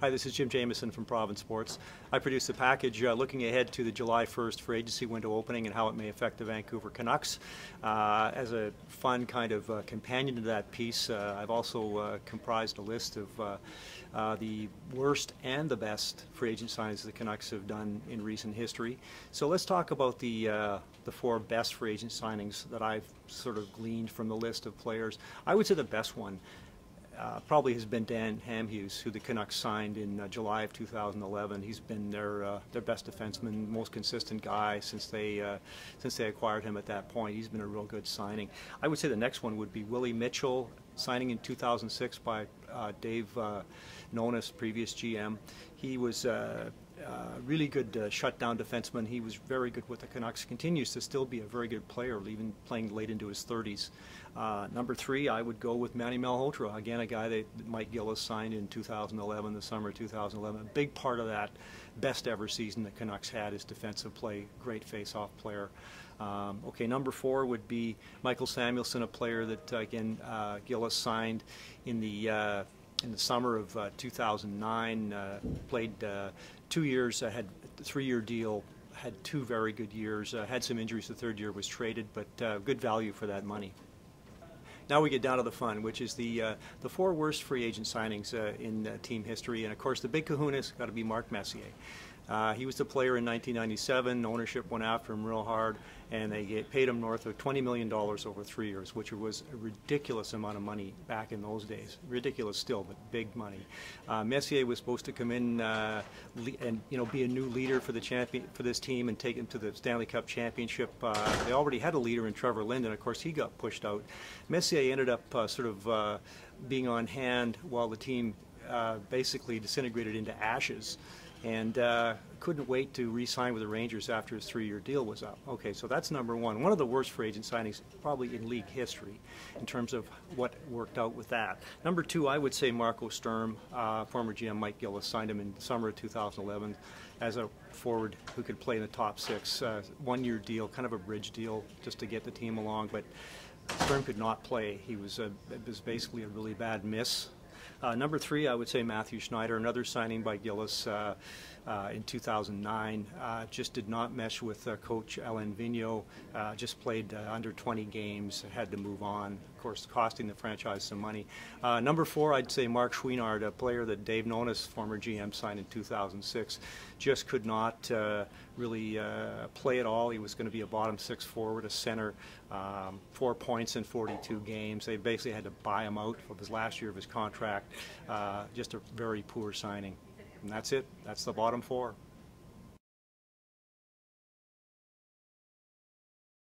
Hi, this is Jim Jamieson from Province Sports. I produced a package looking ahead to the July 1st free agency window opening and how it may affect the Vancouver Canucks. As a fun kind of companion to that piece, I've also comprised a list of the worst and the best free agent signings the Canucks have done in recent history. So let's talk about the four best free agent signings that I've sort of gleaned from the list of players. I would say the best one probably has been Dan Hamhuis, who the Canucks signed in July of 2011. He's been their best defenseman, most consistent guy since they acquired him at that point. He's been a real good signing. I would say the next one would be Willie Mitchell, signing in 2006 by Dave Nonis, previous GM. He was really good shutdown defenseman. He was very good with the Canucks. Continues to still be a very good player, even playing late into his 30s. Number three, I would go with Manny Malhotra. Again, a guy that Mike Gillis signed in 2011, the summer of 2011. A big part of that best ever season the Canucks had is defensive play. Great face-off player. Okay, number four would be Michael Samuelsson, a player that again Gillis signed in the summer of 2009, played 2 years, had a 3-year deal, had 2 very good years, had some injuries the 3rd year, was traded, but good value for that money. Now we get down to the fun, which is the 4 worst free agent signings in team history, and of course the big kahuna's got to be Mark Messier. He was the player in 1997. Ownership went after him real hard, and they paid him north of $20 million over 3 years, which was a ridiculous amount of money back in those days. Ridiculous still, but big money. Messier was supposed to come in and be a new leader for this team and take him to the Stanley Cup championship. They already had a leader in Trevor Linden. Of course, he got pushed out. Messier ended up being on hand while the team basically disintegrated into ashes, and couldn't wait to re-sign with the Rangers after his 3-year deal was up. Okay, so that's number one. One of the worst free agent signings probably in league history in terms of what worked out with that. Number two, I would say Marco Sturm, former GM Mike Gillis, signed him in the summer of 2011 as a forward who could play in the top 6. 1-year deal, kind of a bridge deal just to get the team along, but Sturm could not play. It was basically a really bad miss. Number three, I would say Matthew Schneider, another signing by Gillis in 2009. Just did not mesh with coach Alain Vigneault. Just played under 20 games, had to move on, of course costing the franchise some money. Number four, I'd say Mark Chouinard, a player that Dave Nonis, former GM, signed in 2006. Just could not really play at all. He was going to be a bottom 6 forward, a center, 4 points in 42 games. They basically had to buy him out of his last year of his contract. Just a very poor signing. And that's it. That's the bottom 4.